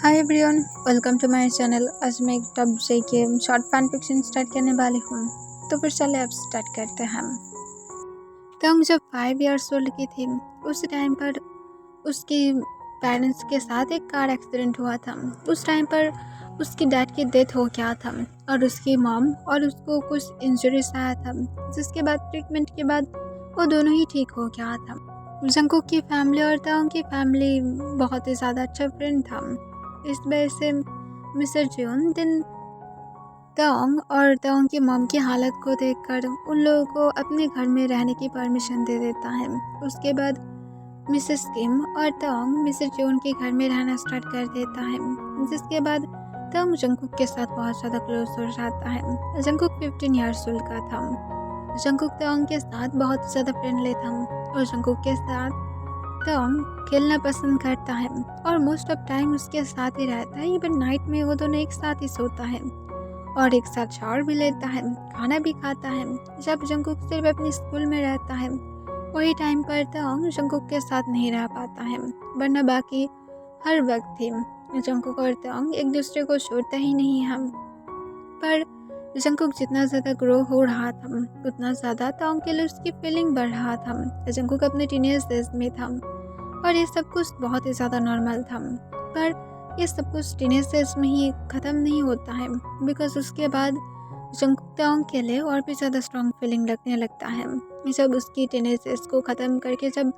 Hi everyone, welcome to my channel. आज मैं एक टब से के शॉर्ट फैन फिक्शन स्टार्ट करने वाली हूँ। तो फिर चले अब स्टार्ट करते हैं। तंग जब 5 इयर्स ओल्ड की थी, उस टाइम पर उसके पेरेंट्स के साथ एक कार एक्सीडेंट हुआ था। उस टाइम पर उसकी डैड की डेथ हो गया था और उसकी मॉम और उसको कुछ इंजरीज आया था, जिसके बाद ट्रीटमेंट के बाद वो दोनों ही ठीक हो गया था। जंकुक की फैमिली और तंग की फैमिली बहुत ही ज़्यादा अच्छा फ्रेंड था। इस वजह से मिस्टर जियोन दिन तोंग और तोंग की मॉम की हालत को देखकर उन लोगों को अपने घर में रहने की परमिशन दे देता है। उसके बाद मिसेस किम और तोंग मिस्टर जियोन के घर में रहना स्टार्ट कर देता है, जिसके बाद तोंग जंकुक के साथ बहुत ज़्यादा क्लोज हो जाता है। जंकुक 15 ईयर्स ओल्ड का था। जंकुक तोंग के साथ बहुत ज़्यादा फ्रेंडली था और जंकुक के साथ तोंग खेलना पसंद करता है और मोस्ट ऑफ टाइम उसके साथ ही रहता है। इवन नाइट में वो दोनों एक साथ ही सोता है और एक साथ शावर भी लेता है, खाना भी खाता है। जब जंकुक सिर्फ अपने स्कूल में रहता है, वही टाइम पर तोंग जंकुक के साथ नहीं रह पाता है, वरना बाकी हर वक्त ही जंकुक और तोंग एक दूसरे को छोड़ते ही नहीं हम। पर जंकुक जितना ज़्यादा ग्रो हो रहा था, उतना ज़्यादा तोंग के लिए उसकी फीलिंग बढ़ रहा था। जंकुक अपने टीनेज डेज में था और ये सब कुछ बहुत ही ज़्यादा नॉर्मल था। पर ये सब कुछ टीनेज एज में ही ख़त्म नहीं होता है, बिकॉज उसके बाद जंकुक तोंग के लिए और भी ज़्यादा स्ट्रॉन्ग फीलिंग लगने लगता है। जब उसकी टीनेज एज को ख़त्म करके जब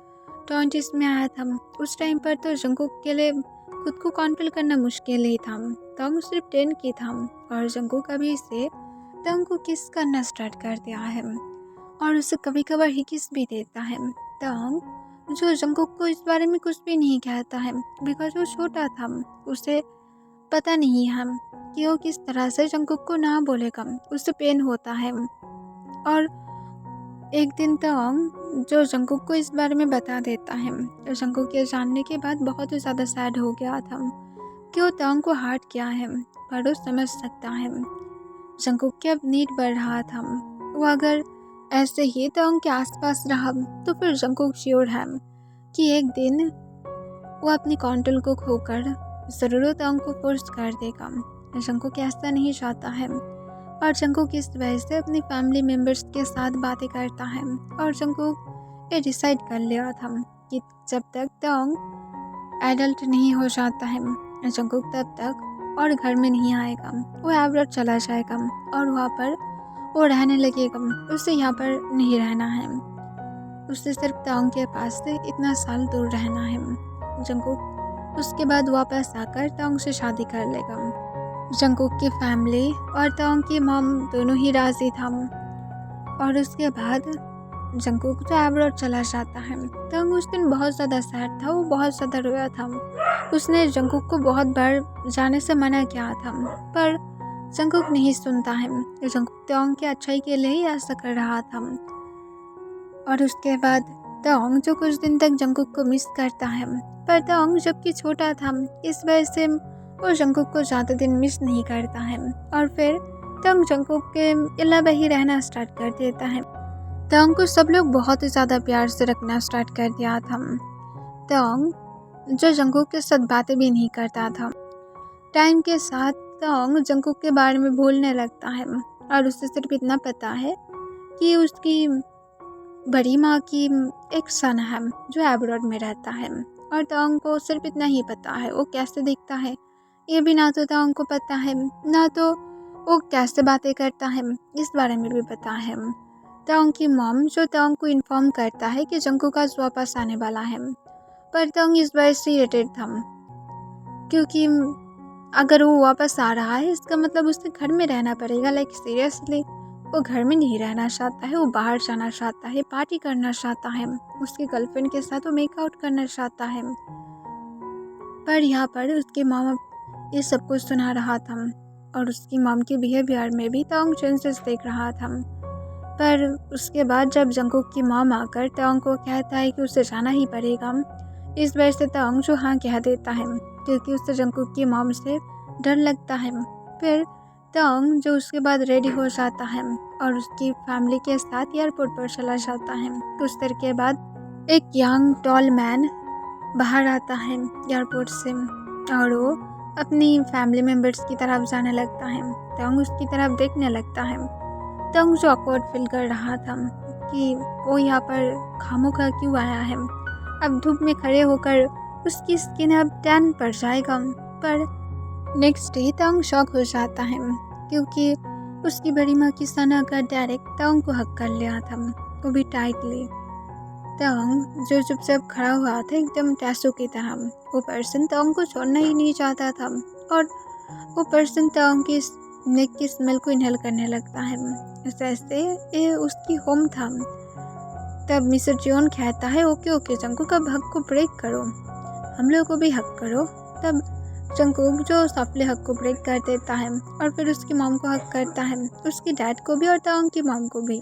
20s में आया था, उस टाइम पर तो जंकुक के लिए खुद को कंट्रोल करना मुश्किल ही था। तोंग सिर्फ 10 की था और जंकुक अभी से तोंग को किस करना स्टार्ट कर दिया है और उसे कभी कभार ही किस भी देता है। तोंग जो जंकुक को इस बारे में कुछ भी नहीं कहता है, बिकॉज वो छोटा था, उसे पता नहीं है कि वो किस तरह से जंकुक को ना बोलेगा, उससे पेन होता है। और एक दिन तोंग जो जंकुक को इस बारे में बता देता है, तो जंकुक ये जानने के बाद बहुत ही ज़्यादा सैड हो गया था कि वो तोंग को हर्ट किया है, पर वो समझ सकता है जंकुक के अब नीड बढ़ रहा था। वो अगर ऐसे ही तोंग के आसपास रहा तो फिर जंकुक श्योर है कि एक दिन वो अपनी कंट्रोल को खोकर ज़रूर तोंग को फोर्स कर देगा। जंकुक ऐसा नहीं चाहता है और जंकुक इस वजह से अपनी फैमिली मेम्बर्स के साथ बातें करता है और जंकुक ये डिसाइड कर लिया था कि जब तक तोंग एडल्ट नहीं हो जाता है, जंकुक तब तक और घर में नहीं आएगा। वो एब्रॉड चला जाएगा और वहाँ पर वो रहने लगेगा। उसे यहाँ पर नहीं रहना है, उसे सिर्फ तोंग के पास से इतना साल दूर रहना है। जंकुक उसके बाद वापस आकर तोंग से शादी कर लेगा। जंकुक की फैमिली और तोंग की मॉम दोनों ही राजी था और उसके बाद जंकुक तो एब्रॉड चला जाता है। तोंग उस दिन बहुत ज़्यादा सैड था, वो बहुत ज़्यादा रोया था। उसने जंकुक को बहुत बार जाने से मना किया था, पर जंकुक नहीं सुनता है। जंकुक तोंग की अच्छाई के लिए ही ऐसा कर रहा था। और उसके बाद तोंग जो कुछ दिन तक जंकुक को मिस करता है, पर तोंग जबकि छोटा था, इस वजह से वो जंकुक को ज़्यादा दिन मिस नहीं करता है और फिर तोंग जंकुक के अलावा ही रहना स्टार्ट कर देता है। तोंग को सब लोग बहुत ही ज़्यादा प्यार से रखना स्टार्ट कर दिया था। तोंग जो जंकुक के साथ बातें भी नहीं करता था। टाइम के साथ तोंग जंकुक के बारे में भूलने लगता है और उसे सिर्फ इतना पता है कि उसकी बड़ी माँ की एक सन है जो एब्रॉड में रहता है और तोंग को सिर्फ इतना ही पता है वो कैसे दिखता है। ये भी ना तो तोंग को पता है, ना तो वो कैसे बातें करता है, इस बारे में भी पता है। तोंग की मॉम जो तोंग को इन्फॉर्म करता है कि जंकुक आज वापस आने वाला है, पर तोंग इस वजह से इरिटेट था क्योंकि अगर वो वापस आ रहा है इसका मतलब उसे घर में रहना पड़ेगा। लाइक सीरियसली वो घर में नहीं रहना चाहता है, वो बाहर जाना चाहता है, पार्टी करना चाहता है, उसकी गर्लफ्रेंड के साथ वो मेकआउट करना चाहता है। पर यहाँ पर उसकी मॉम ये सब कुछ सुना रहा था और उसकी मॉम के बिहेवियर में भी तोंग चेंजेस देख रहा था। पर उसके बाद जब जंकुक की मॉम आकर तोंग को कहता है कि उसे जाना ही पड़ेगा, इस वजह से तोंग जो हाँ कह देता है क्योंकि उसे जंकुक की मॉम से डर लगता है। फिर तोंग जो उसके बाद रेडी हो जाता है और उसकी फैमिली के साथ एयरपोर्ट पर चला जाता है। कुछ देर के बाद एक यंग टॉल मैन बाहर आता है एयरपोर्ट से और वो अपनी फैमिली मेम्बर्स की तरफ जाने लगता है। तंग उसकी तरफ देखने लगता है। तंग जो ऑकवर्ड फील कर रहा था कि वो यहाँ पर खामोखा क्यों आया है। अब धूप में खड़े होकर उसकी स्किन अब टैन पड़ जाएगा। पर नेक्स्ट डे तंग शॉक हो जाता है क्योंकि उसकी बड़ी माँ की सना का डायरेक्ट तंग को हक कर लिया था, वो भी टाइटली। तंग जो चुपचाप खड़ा हुआ था एकदम टैसू की तरह। वो पर्सन तंग को छोड़ना ही नहीं चाहता था और वो पर्सन तंग की नेक की स्मेल को इनहेल करने लगता है जैसे ये उसकी होम था। तब मिस्टर जॉन कहता है ओके ओके जंकुक, अब हक को ब्रेक करो, हम लोग को भी हक करो। तब जंकुक जो सॉफ्टली हक को ब्रेक कर देता है और फिर उसकी मॉम को हक करता है, उसकी डैड को भी और तंग की मॉम को भी,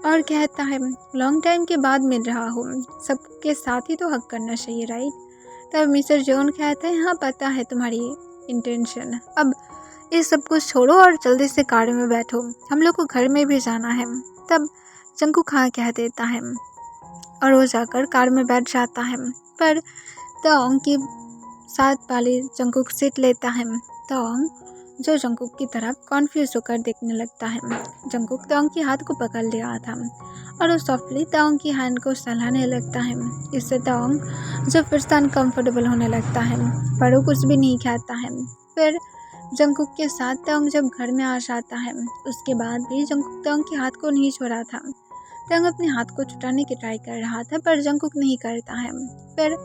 और कहता है लॉन्ग टाइम के बाद मिल रहा हूँ, सबके साथ ही तो हक करना चाहिए राइट। तब मिस्टर जॉन कहता है हाँ पता है तुम्हारी इंटेंशन, अब ये सब कुछ छोड़ो और जल्दी से कार में बैठो, हम लोग को घर में भी जाना है। तब जंकुक हाँ कह देता है और वो जाकर कार में बैठ जाता है। पर तोंग की साथ वाली जंकुक सीट लेता है। तोंग जो जंकुक की तरफ कॉन्फ्यूज होकर देखने लगता है। जंकुक तोंग के हाथ को पकड़ लिया था और वो सॉफ्टली तोंग की हैंड को सहलाने लगता है। इससे तोंग जो फिर से अनकम्फर्टेबल होने लगता है, पर वो कुछ भी नहीं कहता है। फिर जंकुक के साथ तोंग जब घर में आ जाता है, उसके बाद भी जंकुक तोंग के हाथ को नहीं छोड़ा था। तोंग अपने हाथ को छुटाने की ट्राई कर रहा था पर जंकुक नहीं करता है। फिर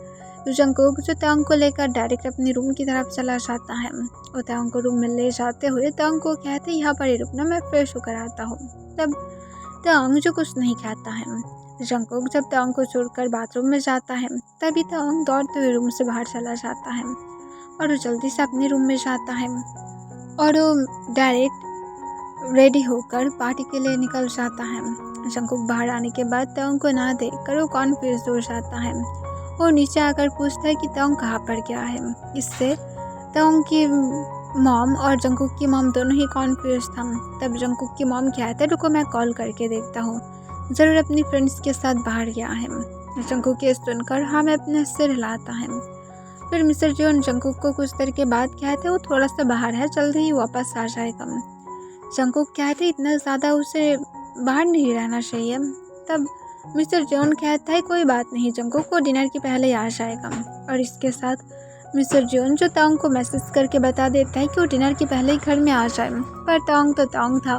जंकुक जो तोंग को लेकर डायरेक्ट अपने रूम की तरफ चला जाता है। वो तोंग को रूम में ले जाते हुए तोंग को कहते यहाँ पर ही रुकना, मैं फ्रेश होकर आता हूँ। तब तोंग जो कुछ नहीं कहता है। जंकुक जब तोंग को छोड़कर बाथरूम में जाता है तभी तोंग दौड़ते हुए रूम से बाहर चला जाता है और वो जल्दी से अपने रूम में जाता है और वो डायरेक्ट रेडी होकर पार्टी के लिए निकल जाता है। जंकुक बाहर आने के बाद तोंग को ना देखकर वो कॉन्फ्यूज हो जाता है। वो नीचे आकर पूछता है कि तोंग कहाँ पर गया है। इससे तोंग की मॉम और जंकुक की मॉम दोनों ही कॉन्फ्यूज था। तब जंकुक की मॉम कहता है रुको मैं कॉल करके देखता हूँ, ज़रूर अपनी फ्रेंड्स के साथ बाहर गया है। जंकुक ये सुनकर हाँ मैं अपने सिर हिलाता है। फिर मिस्टर जॉन जंकुक को कुछ देर के बाद कहते वो थोड़ा सा बाहर है, जल्दी ही वापस आ जाएगा। जंकुक कहते इतना ज़्यादा उसे बाहर नहीं रहना चाहिए। तब मिस्टर जॉन कहता है कोई बात नहीं, जंकुक को डिनर के पहले ही आ जाएगा। और इसके साथ मिस्टर जॉन जो तोंग को मैसेज करके बता देता है कि वो डिनर के पहले ही घर में आ जाए। पर तोंग तो तोंग था,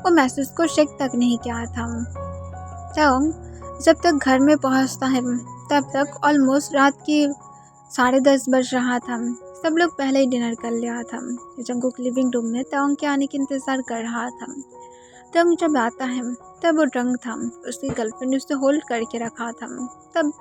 वो मैसेज को चेक तक नहीं किया था। तोंग जब तक घर में पहुंचता है तब तक ऑलमोस्ट रात की 10:30 बज रहा था। सब लोग पहले ही डिनर कर लिया था। जंकुक लिविंग रूम में तोंग के आने का इंतज़ार कर रहा था। तोंग जब आता है तब वो ड्रंक था, उसकी गर्लफ्रेंड उसे होल्ड करके रखा था। तब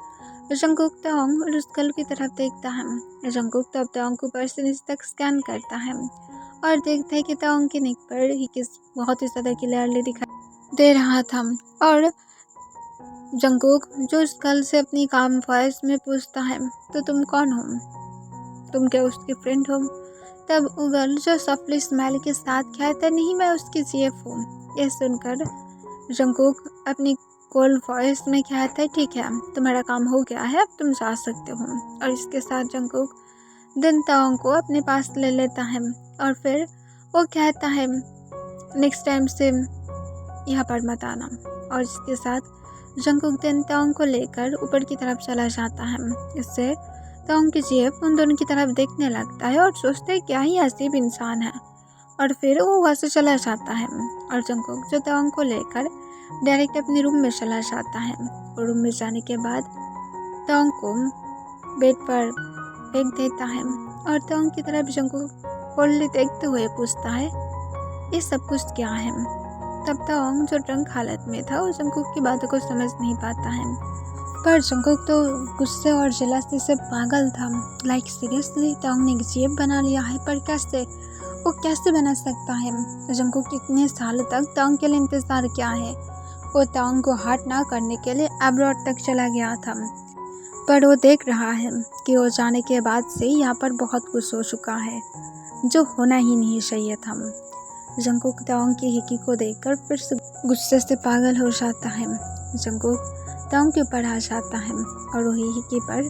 जंकुक तोंग और उस गर्ल की तरफ देखता है। जंकुक तब तोंग को ऊपर से नीचे तक स्कैन करता है और देखता है कि तोंग के नेक पर ही किस बहुत ही ज़्यादा क्लियरली दिखाई दे रहा था। और जंकुक जो उस गर्ल से अपनी काम वॉइस में पूछता है तो तुम कौन हो, तुम क्या उसकी फ्रेंड हो। तब वो गर्ल जो सॉफ्टली स्माइल के साथ कहता नहीं मैं उसकी जीएफ हूँ। यह सुनकर जंकुक अपनी कोल्ड वॉइस में कहता है ठीक है तुम्हारा काम हो गया है, अब तुम जा सकते हो। और इसके साथ जंकुक दिन तोंग को अपने पास ले लेता है और फिर वो कहता है नेक्स्ट टाइम से यहाँ पर मत आना। और इसके साथ जंकुक दिन तोंग को लेकर ऊपर की तरफ चला जाता है। इससे तोंग की जीएफ उन दोनों की तरफ देखने लगता है और सोचते है क्या ही अजीब इंसान है, और फिर वो वहाँ से चला जाता है। और जंकुक जो तोंग को लेकर डायरेक्ट अपने रूम में चला जाता है। और रूम में जाने के बाद तोंग को बेड पर फेंक देता है और तोंग की तरफ जंकुक कोल्डली देखते हुए पूछता है ये सब कुछ क्या है। तब तोंग जो ड्रंक हालत में था वो जंकुक की बातों को समझ नहीं पाता है, पर जंकुक तो गुस्से और जेलसी से पागल था। लाइक सीरियसली तोंग ने जीएफ बना लिया है, पर कैसे, वो कैसे बना सकता है। जंकुक कितने सालों तक तोंग के लिए इंतज़ार किया है। वो तोंग को हर्ट ना करने के लिए अब्रॉड तक चला गया था, पर वो देख रहा है कि वो जाने के बाद से यहाँ पर बहुत कुछ हो चुका है जो होना ही नहीं चाहिए था। जंकुक तोंग की हिकी को देखकर फिर से गुस्से से पागल हो जाता है। जंकुक तोंग के ऊपर आ जाता है और वही हिकी पर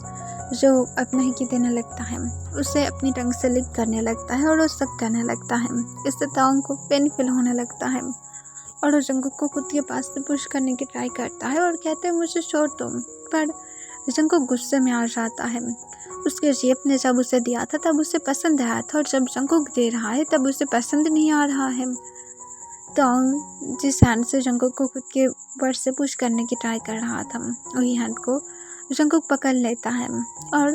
जो अपना ही देने लगता है, उसे अपनी टंग से लिक करने लगता है और वो सक करने लगता है। इससे तांग को पेन फील होने लगता है और वो जंगकुक को खुद के पास से पुश करने की ट्राई करता है और कहते हैं मुझे छोड़ दो, पर जंगकुक गुस्से में आ जाता है। उसके शेप ने जब उसे दिया था तब उसे पसंद आया था और जब जंगकुक दे रहा है तब उसे पसंद नहीं आ रहा है। तांग जिस हैंड से जंगकुक को खुद के ऊपर से पुश करने की ट्राई कर रहा था, वही हैंड को जंगकुक पकड़ लेता है और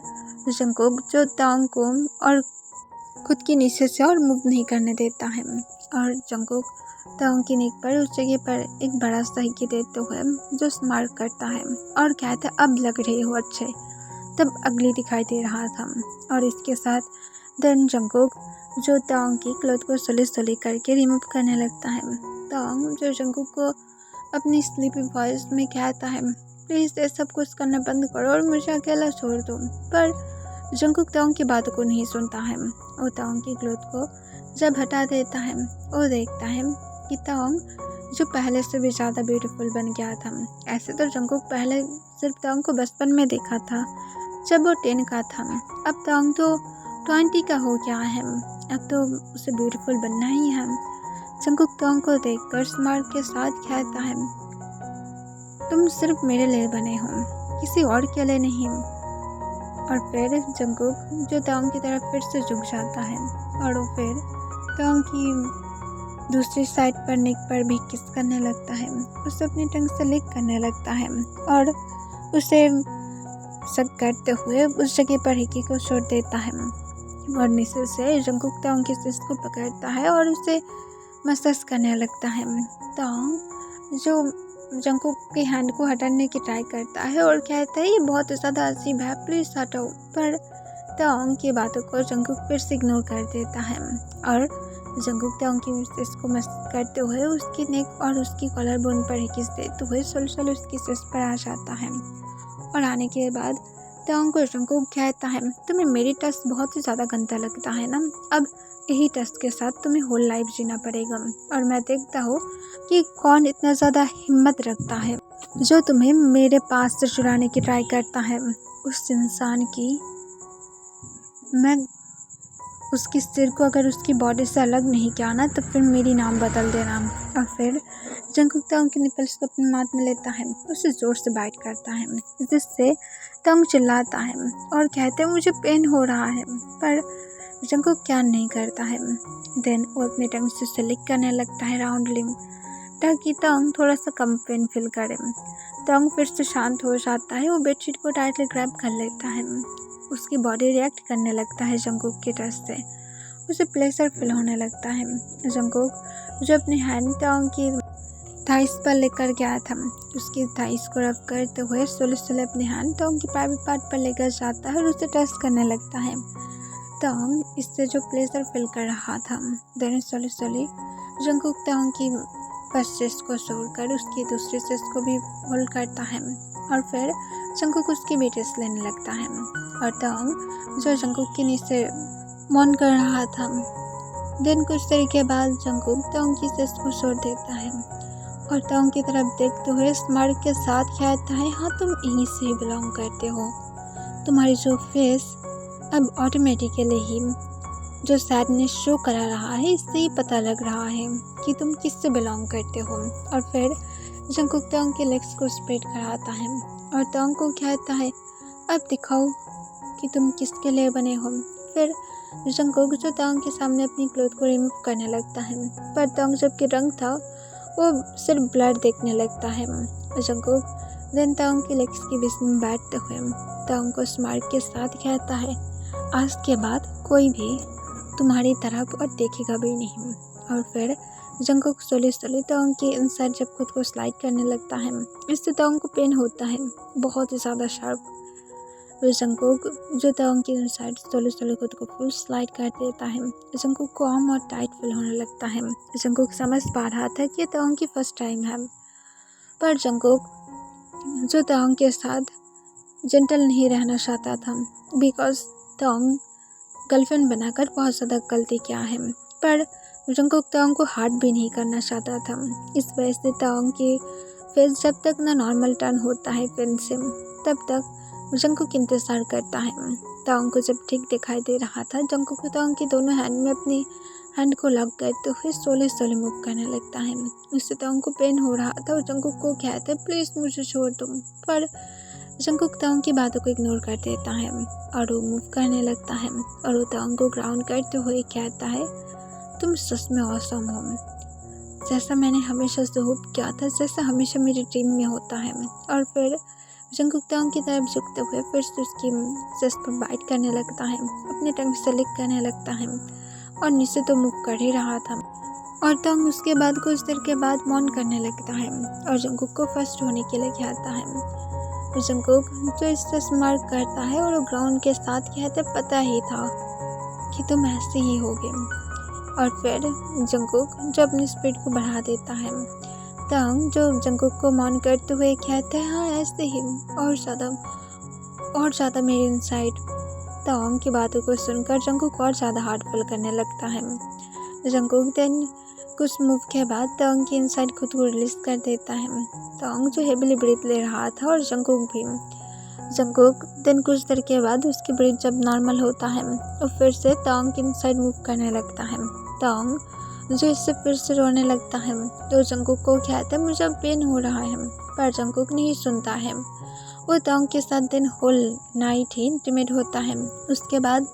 जंगकुक जो तांग को और खुद की नीचे से और मूव नहीं करने देता है और जंगकुक तांग की नेक पर उस जगह पर एक बड़ा सा हिक्की देते हुए जो स्मार्ट करता है और कहता है अब लग रही हो अच्छे। तब अगली दिखाई दे रहा था और इसके साथ देन जंगकुक जो तांग की क्लॉथ को सुली सुली करके रिमूव करने लगता है। तांग जो जंगकुक को अपनी स्लीपी वॉइस में कहता है प्लीज़ ये सब कुछ करना बंद करो और मुझे अकेला छोड़ दो, पर जंगकुक तांग की बातों को नहीं सुनता है। वो तांग की क्लॉथ को जब हटा देता है वो देखता है कि तांग जो पहले से भी ज़्यादा ब्यूटीफुल बन गया था। ऐसे तो जंगकुक पहले सिर्फ तांग को बचपन में देखा था जब वो 10 का था, अब तांग तो 20 का हो गया है, अब तो उसे ब्यूटीफुल बनना ही है। जंगकुक तांग को देखकर स्मार्ट के साथ कहता है तुम सिर्फ मेरे लिए बने हो, किसी और के लिए नहीं। और फिर जंगकुक जो तांग की तरफ फिर से झुक जाता है और वो फिर तांग की दूसरी साइड पर नेक पर भी किस करने लगता है, उसे अपनी टंग से लिक करने लगता है और उसे सक करते हुए उस जगह पर हिक्की को छोड़ देता है और नीचे से जंगकुक तांग की सिस्ट को पकड़ता है और उसे मसाज करने लगता है। तांग जो जंगकुक के हैंड को हटाने की ट्राई करता है और कहता है ये बहुत ज़्यादा अजीब है, प्लीज़ हटाओ, पर तांग की बातों को जंगकुक फिर से इग्नोर कर देता है और जंगकुक तांग की सिस्ट को मसाज करते हुए उसकी नेक और उसकी कॉलर बोन पर किस देते हुए सुलझुल उसकी सिस्ट पर आ जाता है और आने के बाद तांग को जंगकुक कहता है तुम्हें मेरी टच बहुत ही ज़्यादा गंदा लगता है ना, अब यही टेस्ट के साथ तुम्हें होल लाइफ जीना पड़ेगा और मैं देखता हूँ कि कौन इतना ज़्यादा हिम्मत रखता है जो तुम्हें मेरे पास से चुराने की ट्राई करता है। उस इंसान की मैं उसकी सिर को अगर उसकी बॉडी से अलग नहीं किया ना तो फिर मेरी नाम बदल देना। और फिर जंगकुक तांग के निपल्स को अपनी माथ में लेता है, उसे ज़ोर से बाइट करता है जिससे तांग चिल्लाता है और कहते हैं मुझे पेन हो रहा है, पर जंगकुक क्या नहीं करता है। देन वो अपने टंग से लिक करने लगता है राउंड लिम ताकि तांग थोड़ा सा कम पेन फील करे। तांग फिर से शांत हो जाता है, वो बेडशीट को टाइटली ग्रैब कर लेता है, उसकी बॉडी रिएक्ट करने लगता है जंगकुक के टच से, उसे प्लेजर फील होने लगता है। जंगकुक जो अपने हैंड तांग की थाइस पर लेकर गया था, उसकी थाइस को रब करते हुए स्लोली स्लोली अपने हैंड तांग की प्राइवेट पार्ट पर लेकर जाता है और उसे टच करने लगता है। तांग इससे जो प्लेजर फील कर रहा था, देन स्लोली स्लोली जंगकुक तांग की फर्स्ट चेस्ट को छोड़कर उसकी दूसरी चेस्ट को भी होल्ड करता है और फिर जंगकुक उसकी बेटिस लेने लगता है और तांग जो जंगकुक के नीचे मौन कर रहा था। देन कुछ देर के बाद जंगकुक तांग की चेस्ट को छोड़ देता है और तांग की तरफ देखते हुए स्मार्ट के साथ कहता है हाँ तुम यहीं से ही बिलोंग करते हो, तुम्हारी जो फेस अब ऑटोमेटिकली ही जो सैडनेस शो करा रहा है इससे ही पता लग रहा है कि तुम किससे बिलोंग करते हो। और फिर जंगकुक तांग के लेग्स को स्प्रेड कराता है और तांग को कहता है अब दिखाओ कि तुम किसके लिए बने हो। फिर जंगकुक जो तांग के सामने अपनी क्लॉथ को रिमूव करने लगता है, पर तांग जबकि रंग था वो सिर्फ ब्लड देखने लगता है। जंगकुक देन तांग के लेग्स के बीच में बैठते हुए तांग को स्मार्ट के साथ कहता है आज के बाद कोई भी तुम्हारी तरफ और देखेगा भी नहीं। और फिर जंगकुक स्लोली स्लोली तांग के इनसाइड जब खुद को स्लाइड करने लगता है, इससे तांग को पेन होता है बहुत ही ज़्यादा शार्प। जंगकुक जो तांग के इनसाइड स्लोली स्लोली खुद को फुल स्लाइड कर देता है। जंगकुक को आर्म और टाइट फील होने लगता है। जंगकुक समझ पा रहा था कि तांग की फर्स्ट टाइम है, पर जंगकुक जो तांग के साथ जेंटल नहीं रहना चाहता था बिकॉज तांग गर्लफ्रेंड बनाकर बहुत ज़्यादा गलती किया है, पर जंगकुक तांग को हार्ट भी नहीं करना चाहता था। इस वजह से तांग की फेस जब तक ना नॉर्मल टर्न होता है पेन से, तब तक जंकुक इंतज़ार करता है। तांग को जब ठीक दिखाई दे रहा था, जंकुक को तांग की दोनों हैंड में अपनी हैंड को लॉक करते हुए सोले मूव करने लगता है। उससे तांग को पेन हो रहा था और जंकुक को कहता है प्लीज़ मुझे छोड़ दो, पर जंकुक तांग की बातों को इग्नोर कर देता है और वो मूव करने लगता है और वो तांग को ग्राउंड करते हुए कहता है तुम सच में ऑसम हो, जैसा मैंने हमेशा से होप किया था, जैसा हमेशा मेरी ड्रीम में होता है। और फिर जंकुक तांग की तरफ झुकते हुए फिर से उसकी चेस्ट पर बाइट करने लगता है, अपने टंग से लिक करने लगता है और नीचे तो मूव कर ही रहा था। और तांग उसके बाद कुछ देर के बाद मौन करने लगता है और जंकुक को फर्स्ट होने के लिए कहता है। जंकुक जो इससे स्मार्ट करता है और ग्राउंड के साथ कहते पता ही था कि तुम ऐसे ही होगे। और फिर जंकुक जो अपनी स्पीड को बढ़ा देता है। तांग जो जंकुक को मौन करते हुए कहते हैं हाँ ऐसे ही और ज़्यादा मेरे इनसाइड। तांग की बातों को सुनकर जंकुक और ज़्यादा हार्ट फील करने लगता है। जंकुक देन कुछ मूव के बाद तांग की इनसाइड खुद को रिलीज कर देता है। तांग जो हेविली ब्रीथ ले रहा था और जंकुक भी। जंकुक देन कुछ देर के बाद उसकी ब्रीथ जब नॉर्मल होता है तो फिर से तांग की इनसाइड मूव करने लगता है। तांग जो इससे फिर से रोने लगता है तो जंकुक को कहता है मुझे पेन हो रहा है, पर जंकुक नहीं सुनता है। वो तांग के साथ दिन होल नाइट ही इंटीमेट होता है। उसके बाद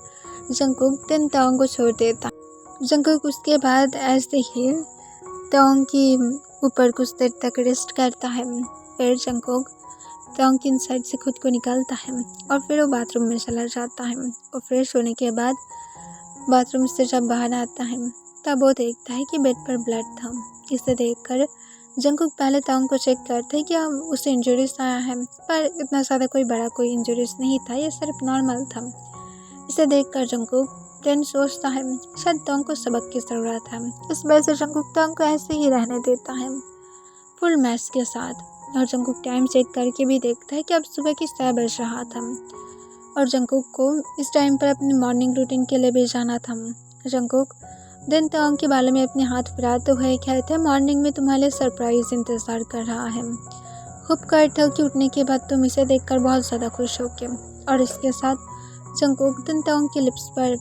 जंकुक दिन तांग को छोड़ देता है। जंकुक उसके बाद ऐसे ही तांग की ऊपर कुछ देर तक रेस्ट करता है। फिर जंकुक तांग की इनसाइड से खुद को निकालता है और फिर वो बाथरूम में चला जाता है। और फ्रेश होने के बाद बाथरूम से जब बाहर आता है तब वो देखता है कि बेड पर ब्लड था। इसे देखकर जंकुक पहले तांग को चेक करते हैं कि उसे इंजरीज आया है, पर इतना ज़्यादा कोई इंजरीज नहीं था, ये सिर्फ नॉर्मल था। इसे देखकर जंकुक देन सोचता है शायद तांग को सबक की ज़रूरत है। इस वजह से जंकुक तांग को ऐसे ही रहने देता है फुल मैच के साथ। और जंकुक टाइम चेक करके भी देखता है कि अब सुबह की 6 बज रहा था और जंकुक को इस टाइम पर अपनी मॉर्निंग रूटीन के लिए भी जाना था। जंकुक दिन तांग के बालों में अपने हाथ फिराते हुए कहते हैं मॉर्निंग में तुम्हारे सरप्राइज इंतज़ार कर रहा है। होप करता हूँ कि उठने के बाद तुम इसे देखकर बहुत ज़्यादा खुश होगे। और इसके साथ जंकुक दिन तांग के लिप्स पर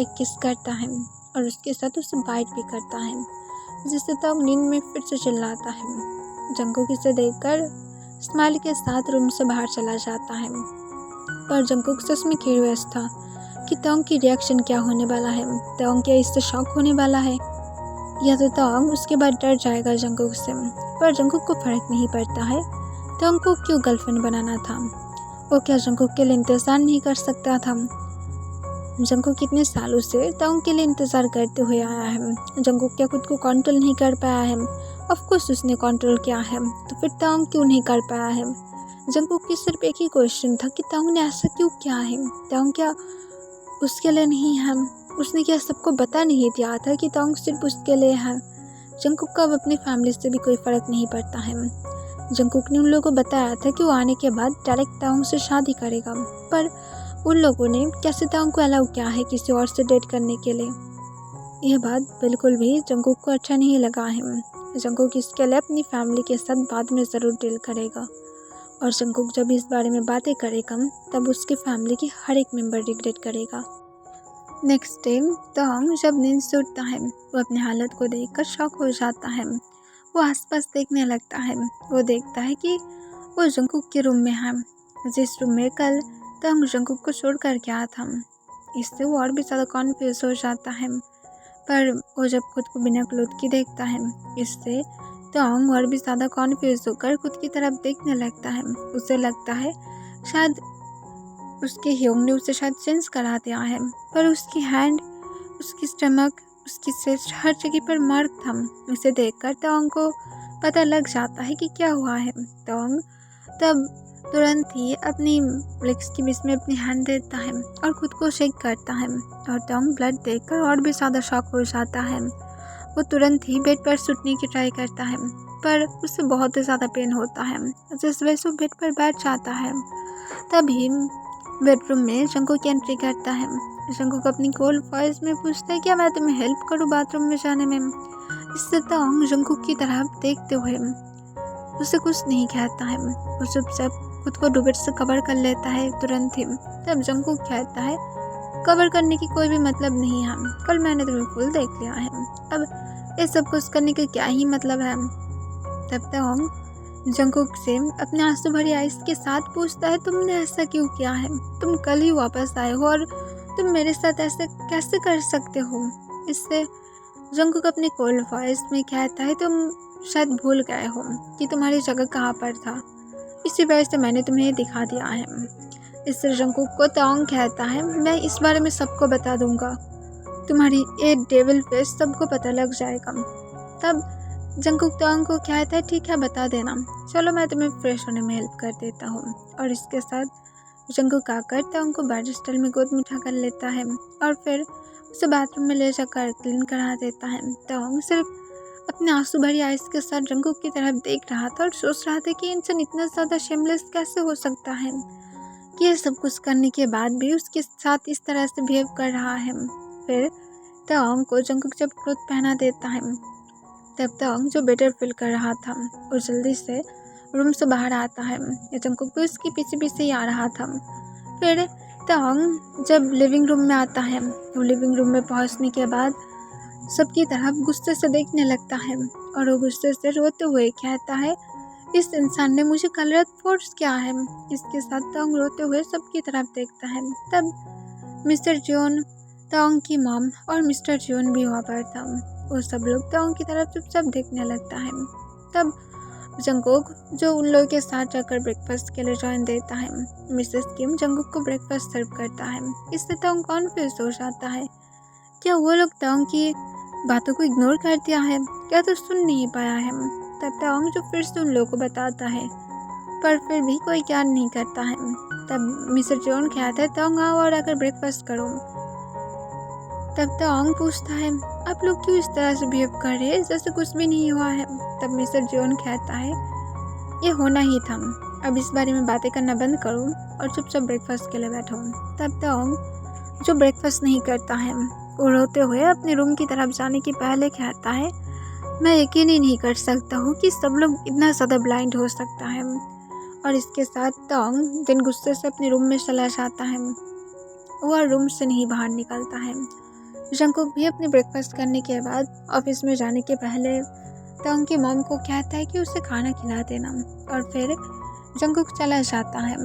एक किस करता है और उसके साथ उसे बाइट भी करता है, जिससे तांग नींद में फिर से चिल्लाता है। जंकुक इसे देखकर स्माइल के साथ रूम से बाहर चला जाता है, पर जंकुक सच में क्यूरियस था कि तांग की रिएक्शन क्या होने वाला है। तांग क्या इससे शॉक होने वाला है या तो तांग उसके बाद डर जाएगा जंकुक से। पर जंकुक को फर्क नहीं पड़ता है तांग को क्यों गर्लफ्रेंड बनाना था। वो क्या जंकुक के लिए इंतज़ार नहीं कर सकता था। जंकुक कितने सालों से तांग के लिए इंतज़ार करते हुए आया है। जंकुक क्या खुद को कंट्रोल नहीं कर पाया है। ऑफकोर्स उसने कंट्रोल किया है, तो फिर तांग क्यों नहीं कर पाया है। जंकुक की सिर्फ एक ही क्वेश्चन था कि तांग ने ऐसा क्यों किया है। तांग क्या उसके लिए नहीं है। उसने क्या सबको बता नहीं दिया था कि तांग सिर्फ उसके लिए है। जंकुक का अब अपनी फैमिली से भी कोई फ़र्क नहीं पड़ता है। जंकुक ने उन लोगों को बताया था कि वो आने के बाद डायरेक्ट तांग से शादी करेगा, पर उन लोगों ने कैसे तांग को अलाउ किया है किसी और से डेट करने के लिए। यह बात बिल्कुल भी जंकुक को अच्छा नहीं लगा है। जंकुक इसके लिए अपनी फैमिली के साथ बाद में ज़रूर डील करेगा और जंकुक जब इस बारे में बातें करेगा तब उसकी फैमिली की हर एक मेंबर रिग्रेट करेगा। नेक्स्ट डे तांग जब नींद से उठता है वो अपनी हालत को देखकर शॉक हो जाता है। वो आसपास देखने लगता है। वो देखता है कि वो जंकुक के रूम में है, जिस रूम में कल तांग जंकुक को छोड़ कर गया था। इससे वो और भी ज़्यादा कॉन्फ्यूज हो जाता है, पर वो जब खुद को बिना क्लोथ की देखता है इससे तांग और भी ज़्यादा कॉन्फ्यूज होकर खुद की तरफ देखने लगता है। उसे लगता है शायद उसके ह्योंग ने उसे शायद चेंज करा दिया है, पर उसकी हैंड, उसकी स्टमक, उसकी चेस्ट हर जगह पर मार्क था। इसे देखकर तांग को पता लग जाता है कि क्या हुआ है। तांग तब तुरंत ही अपनी लेग्स के बीच में अपनी हैंड देता है और खुद को शेक करता है और तांग ब्लड देखकर और भी ज़्यादा शॉक हो जाता है। वो तुरंत ही बेड पर सुटने की ट्राई करता है, पर उसे बहुत ही ज़्यादा पेन होता है, जिस वजह से वो बेड पर बैठ जाता है। तभी बेडरूम में जंकुक की एंट्री करता है। जंकुक अपनी कोल्ड वॉइस में पूछता है क्या मैं तुम्हें हेल्प करूँ बाथरूम में जाने में। इससे तांग जंकुक की तरफ देखते हुए उसे कुछ नहीं कहता है। वो चुपचाप खुद को दुपट्टे से कवर कर लेता है तुरंत ही। तब जंगकुक कहता है, कवर करने की कोई भी मतलब नहीं है, कल मैंने तुम्हें फुल देख लिया है, अब ये सब कुछ करने का क्या ही मतलब है। तब तक जंगकुक से अपने आंसू भरी आइस के साथ पूछता है, तुमने ऐसा क्यों किया है? तुम कल ही वापस आए हो और तुम मेरे साथ ऐसे कैसे कर सकते हो? इससे जंगकुक अपने कोल्ड वॉइस में कहता है, तुम शायद भूल गए हो कि तुम्हारी जगह कहाँ पर था, इसी वजह से मैंने तुम्हें दिखा दिया है। इससे जंगकुक को ताओंग कहता है, मैं इस बारे में सबको बता दूंगा, तुम्हारी ये डेविल फेस सबको पता लग जाएगा। तब जंगकुक ताओंग को कहता है, ठीक है बता देना, चलो मैं तुम्हें फ्रेश होने में हेल्प कर देता हूँ। और इसके साथ जंगकुक आकर ताओंग को बैडस्टल में गोद में उठा कर लेता है और फिर उसे बाथरूम में ले जाकर क्लीन करा देता है। ताओंग सिर्फ अपने आंसू भरी आइस के साथ जंगकुक की तरफ देख रहा था और सोच रहा था कि इंसान इतना ज़्यादा शेमलेस कैसे हो सकता है कि ये सब कुछ करने के बाद भी उसके साथ इस तरह से बिहेव कर रहा है। फिर ताओंग को जंगकुक जब क्लोथ पहना देता है, तब ताओंग जो बेटर फील कर रहा था और जल्दी से रूम से बाहर आता है। जंगकुक भी उसके पीछे पीछे ही आ रहा था। फिर ताओंग जब लिविंग रूम में आता है, तो लिविंग रूम में पहुंचने के बाद सबकी तरफ गुस्से से देखने लगता है और वो गुस्से से रोते हुए कहता है, इस इंसान ने मुझे कल रात फोर्स किया है। इसके साथ ताओंग रोते हुए सबकी तरफ देखता है। तब मिस्टर जियोन, ताओंग की मॉम और मिस्टर जियोन भी वहाँ पर था। वो सब लोग ताओंग की तरफ चुपचाप देखने लगता है। तब जंगकुक जो उन लोगों के साथ जाकर ब्रेकफास्ट के लिए ज्वाइन देता है। मिसेस किम जंगकुक को ब्रेकफास्ट सर्व करता है। इससे ताओंग कॉन्फ्यूज हो जाता है, क्या वो लोग ताओंग की बातों को इग्नोर कर दिया है, क्या तो सुन नहीं पाया है। तब ताओंग जो फिर से उन लोगों को बताता है, पर फिर भी कोई ज्ञान नहीं करता है। तब मिस्टर जॉन कहता है, ताओंग आओ और आकर ब्रेकफास्ट करो। तब ताओंग पूछता है, आप लोग क्यों इस तरह से बिहेव कर रहे हैं जैसे कुछ भी नहीं हुआ है। तब मिस्टर जॉन कहता है, ये होना ही था, अब इस बारे में बातें करना बंद करो और चुपचाप ब्रेकफास्ट के लिए बैठो। तब ताओंग जो ब्रेकफास्ट नहीं करता है, वो रोते हुए अपने रूम की तरफ जाने के पहले कहता है, मैं यकीन ही नहीं कर सकता हूँ कि सब लोग इतना ज़्यादा ब्लाइंड हो सकता है। और इसके साथ ताओंग दिन गुस्से से अपने रूम में चला जाता है। वह रूम से नहीं बाहर निकलता है। जंगकुक भी अपने ब्रेकफास्ट करने के बाद ऑफिस में जाने के पहले ताओंग की मॉम को कहता है कि उसे खाना खिला देना और फिर जंगकुक चला जाता है।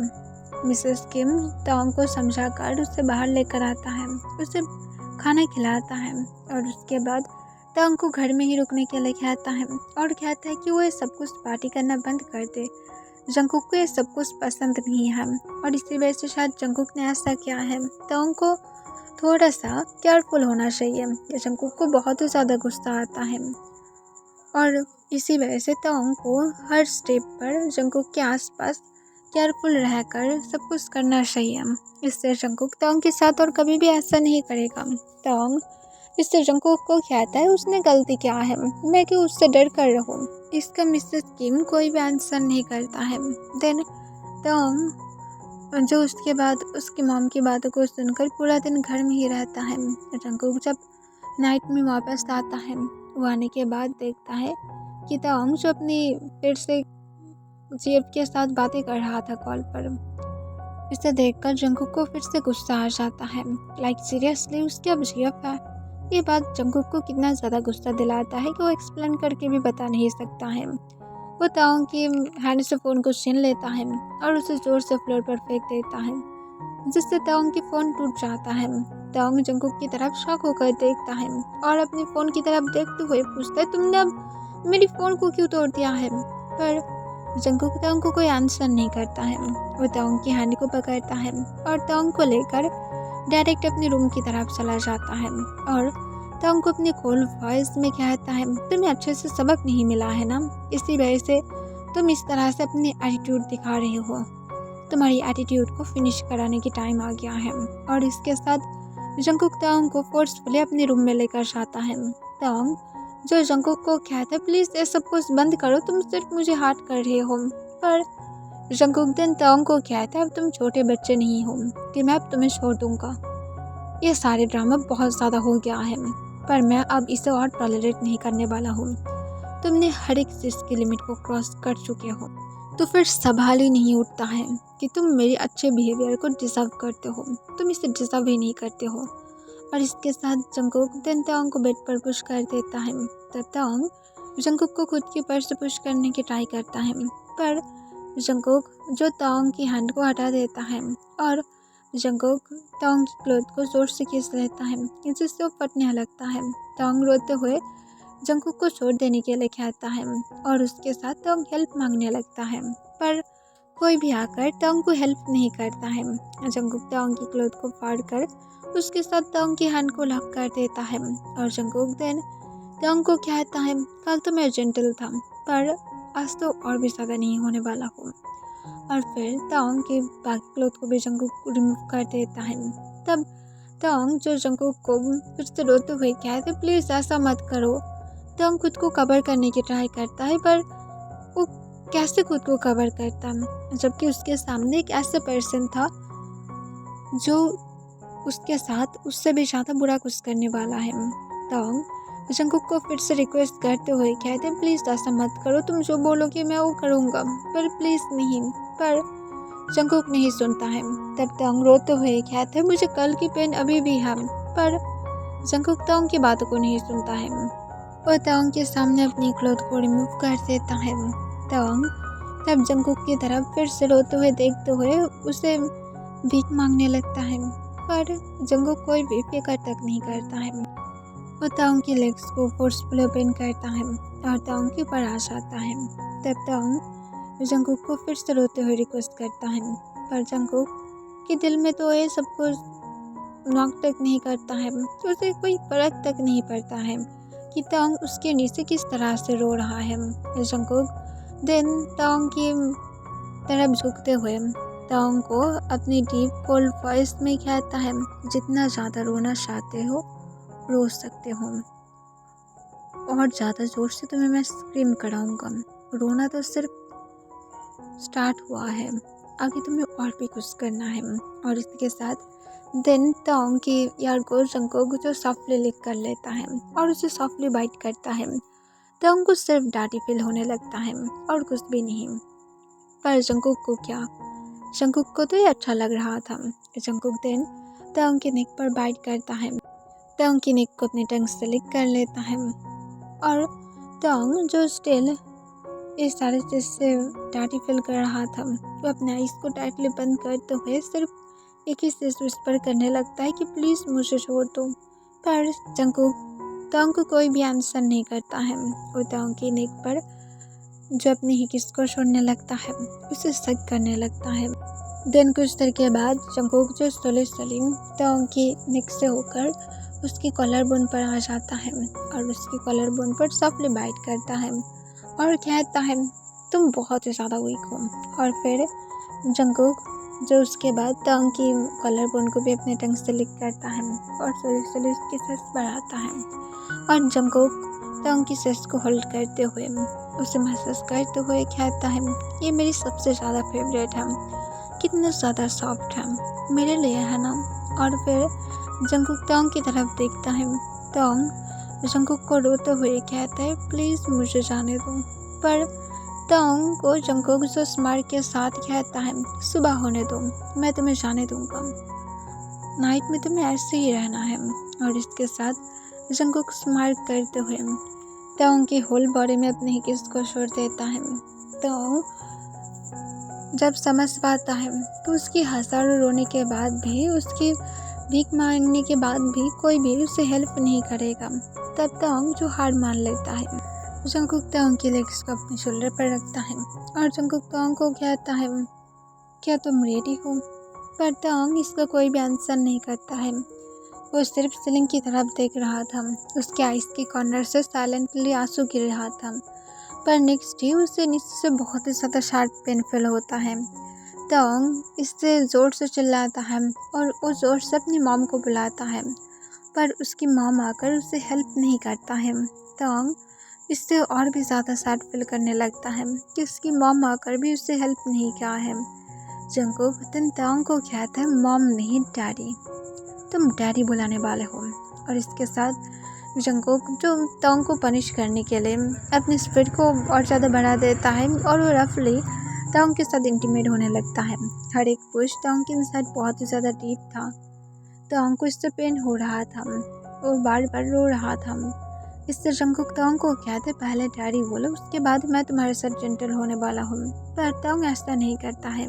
मिसेस किम ताओंग को समझाकर उसे बाहर लेकर आता है, उसे खाना खिलाता है और उसके बाद ताओंग को घर में ही रुकने के लिए कहता है और कहता है कि वो ये सब कुछ पार्टी करना बंद कर दे। जंगकुक को ये सब कुछ पसंद नहीं है और इसी वजह से शायद जंगकुक ने ऐसा किया है। ताओंग को थोड़ा सा केयरफुल होना चाहिए। जंगकुक को बहुत ही ज़्यादा गुस्सा आता है और इसी वजह से ताओंग को हर स्टेप पर जंगकुक के आसपास केयरफुल रहकर सब कुछ करना चाहिए। इससे जंगकुक ताओंग के साथ और कभी भी ऐसा नहीं करेगा। ताओंग इससे जंगकुक को कहता है, उसने गलती क्या है, मैं क्यों उससे डर कर रहूं। इसका मिसेस किम कोई भी आंसर नहीं करता है। देन ताओंग जो उसके बाद उसकी मॉम की बातों को सुनकर पूरा दिन घर में ही रहता है। जंगकुक जब नाइट में वापस आता है, वो आने के बाद देखता है कि ताओंग जो अपनी फिर से जीएफ के साथ बातें कर रहा था कॉल पर। इसे देखकर जंगकुक को फिर से गुस्सा आ जाता है, लाइक सीरियसली उसकी अब जीएफ है। ये बात जंगकुक को कितना ज़्यादा गुस्सा दिलाता है कि वो एक्सप्लेन करके भी बता नहीं सकता है। वो ताओंग की हैंड से फ़ोन को छीन लेता है और उसे जोर से फ्लोर पर फेंक देता है, जिससे ताओंग की फ़ोन टूट जाता है। ताओंग जंगकुक की तरफ शॉक होकर देखता है और अपने फ़ोन की तरफ देखते हुए पूछता है, तुमने अब मेरी फ़ोन को क्यों तोड़ दिया है। पर जंगकुक ताओंग को कोई आंसर नहीं करता है। वो ताओंग की हैंड को पकड़ता है और ताओंग को लेकर डायरेक्ट अपने रूम की तरफ चला जाता है और ताओंग को अपने कोल्ड वॉइस में कहता है, तुम्हें अच्छे से सबक नहीं मिला है ना, इसी वजह से तुम इस तरह से अपने एटीट्यूड दिखा रहे हो। तुम्हारी एटीट्यूड को फिनिश कराने की टाइम आ गया है। और इसके साथ जंगकुक ताओंग को फोर्सफुली अपने रूम में लेकर जाता है। ताओंग जो जंगकुक को कहता है, प्लीज़ ये सब कुछ बंद करो, तुम सिर्फ मुझे हर्ट कर रहे हो। पर जंगकुक दिन ताओंग को कहता है, अब तुम छोटे बच्चे नहीं हो कि मैं अब तुम्हें छोड़ दूंगा। ये सारे ड्रामा बहुत ज़्यादा हो गया है, पर मैं अब इसे और टॉलरेट नहीं करने वाला हूँ। तुमने हर एक चीज़ की लिमिट को क्रॉस कर चुके हो, तो फिर सवाल ही नहीं उठता है कि तुम मेरे अच्छे बिहेवियर को डिज़र्व करते हो। तुम इसे डिज़र्व ही नहीं करते हो। और इसके साथ जंगकुक देन तांग को बेड पर पुश कर देता है। तब तांग जंगकुक को खुद के पर से पुश करने की ट्राई करता है, पर जंगकुक जो तांग की हैंड को हटा देता है और जंगकुक तांग की क्लोथ को जोर से खींच लेता है, जिससे वो फटने लगता है। तांग रोते हुए जंगकुक को छोड़ देने के लिए कहता है और उसके साथ तांग हेल्प मांगने लगता है, पर कोई भी आकर तांग को हेल्प नहीं करता है। जंगकुक तांग की क्लोथ को फाड़कर उसके साथ तांग की हैंड को लॉक कर देता है और जंगकुक देन तांग को कहता है, कल तो मैं जेंटल था, पर आज तो और भी ज़्यादा नहीं होने वाला हूँ। और फिर तांग के बाकी क्लोथ को भी जंगकुक रिमूव कर देता है। तब तांग जो जंगकुक को फिर से रोते हुए कहते, प्लीज़ ऐसा मत करो। तांग खुद को कवर करने की ट्राई करता है, पर वो कैसे खुद को कवर करता, जबकि उसके सामने एक ऐसा पर्सन था जो उसके साथ उससे भी ज़्यादा बुरा कुछ करने वाला है। तांग जंगकुक को फिर से रिक्वेस्ट करते हुए कहते, प्लीज़ ऐसा मत करो, तुम जो बोलोगे मैं वो करूँगा, पर प्लीज़ नहीं। पर जंगकुक नहीं सुनता है। तब तांग रोते हुए कहते, मुझे कल की पेन अभी भी है, पर जंगकुक तांग की बातों को नहीं सुनता है और तांग के सामने अपनी क्लोथ को रिमूव कर देता है। तांग तब जंगकुक की तरफ फिर से रोते हुए देखते हुए उसे भीख मांगने लगता है, पर जंगकुक कोई भी फिक्र तक नहीं करता है। वो तांग की लेग्स को फोर्सफुली ओपन करता है और तांग के ऊपर आ जाता है। तब तांग जंगकुक को फिर से रोते हुए रिक्वेस्ट करता है, पर जंगकुक के दिल में तो ये सब कुछ नॉक तक नहीं करता है, तो उसे कोई फर्क तक नहीं पड़ता है कि तांग उसके नीचे किस तरह से रो रहा है। जंगकुक देन तांग की तरफ झुकते हुए तांग को अपनी डीप कोल्ड वॉइस में कहता है, जितना ज़्यादा रोना चाहते हो रो सकते हो, और ज़्यादा ज़ोर से तुम्हें मैं स्क्रीम कराऊंगा। रोना तो सिर्फ स्टार्ट हुआ है, आगे तुम्हें और भी कुछ करना है। और इसके साथ देन तांग की यार को जंगकुक जो सॉफ्टली लिक कर लेता है और उसे सॉफ्टली बाइट करता है। तांग को सिर्फ डांटी फील होने लगता है और कुछ भी नहीं। पर जंगकुक को क्या, जंगकुक को तो ये अच्छा लग रहा था। जंगकुक देन तांग के नेक पर बाइट करता है। तांग की नेक को अपनी टंग से लिक कर लेता है और तांग जो स्टिल इस सारी चीज़ से डांटी फील कर रहा था, वो अपने आइज़ को टाइटली बंद करते हुए सिर्फ एक ही चीज़ विस्पर करने लगता है कि प्लीज़ मुझे छोड़ दो। पर जंगकुक तांग को कोई भी आंसर नहीं करता है। वो तांग की नेक पर जो अपनी ही किस को छोड़ने लगता है, उसे शक करने लगता है। देन कुछ देर के बाद जंगकुक जो स्लोली तांग की नेक से होकर उसकी कॉलर बोन पर आ जाता है और उसकी कॉलर बोन पर सॉफ्टली बाइट करता है और कहता है, तुम बहुत ही ज़्यादा वीक हो। और फिर जंगकुक जो उसके बाद तांग की कॉलर बोन को भी अपने टंग से लिक करता है और स्लोली उसकी सस बढ़ाता है और जंगकुक तांग की सस को होल्ड करते हुए उसे महसूस करते हुए कहता है, ये मेरी सबसे ज़्यादा फेवरेट है, कितना ज़्यादा सॉफ्ट है, मेरे लिए है ना। और फिर जंगकुक तांग की तरफ देखता है। तांग जंगकुक को रोते हुए कहता है, प्लीज़ मुझे जाने दो। पर तांग को जंगकुक जो स्माइल के साथ कहता है, सुबह होने दो, मैं तुम्हें जाने दूंगा, नाइट में तुम्हें ऐसे ही रहना है। और इसके साथ जंगकुक स्माइल करते हुए तांग की होल बॉडी में अपने ही किस को छोड़ देता है। तांग जब समझ पाता है तो उसकी हज़ारों रोने के बाद भी, उसकी भीख मांगने के बाद भी कोई भी उसे हेल्प नहीं करेगा। तब तांग जो हार मान लेता है। जंगकुक तांग की लेग्स को अपने शोल्डर पर रखता है और जंगकुक तांग को कहता है, क्या तुम रेडी हो। पर तांग इसका कोई भी आंसर नहीं करता है। वो सिर्फ सीलिंग की तरफ देख रहा था। उसके आइज़ के कॉर्नर से साइलेंटली आंसू गिर रहा था। पर नेक्स्ट ही उसे नीचे से बहुत ही ज़्यादा शार्प पेन फील होता है। तांग इससे ज़ोर से चिल्लाता है और वो ज़ोर से अपनी मॉम को बुलाता है, पर उसकी मॉम आकर उसे हेल्प नहीं करता है। तांग इससे और भी ज़्यादा सैड फील करने लगता है कि उसकी मॉम आकर भी उसे हेल्प नहीं किया है। जंगकुक दिन तांग को कहता है, मॉम नहीं डैडी, तुम डैडी बुलाने वाले हो। और इसके साथ जंगकुक जो तोंग को पनिश करने के लिए अपनी स्पीड को और ज़्यादा बढ़ा देता है और वो रफली तोंग के साथ इंटीमेट होने लगता है। हर एक पुश तोंग के इनसाइड बहुत ही ज़्यादा डीप था। तोंग को इससे पेन हो रहा था, वो बार बार रो रहा था। इससे जंगकुक तोंग को कहते पहले डैडी बोलो, उसके बाद मैं तुम्हारे साथ जेंटल होने वाला हूँ। पर तोंग ऐसा नहीं करता है।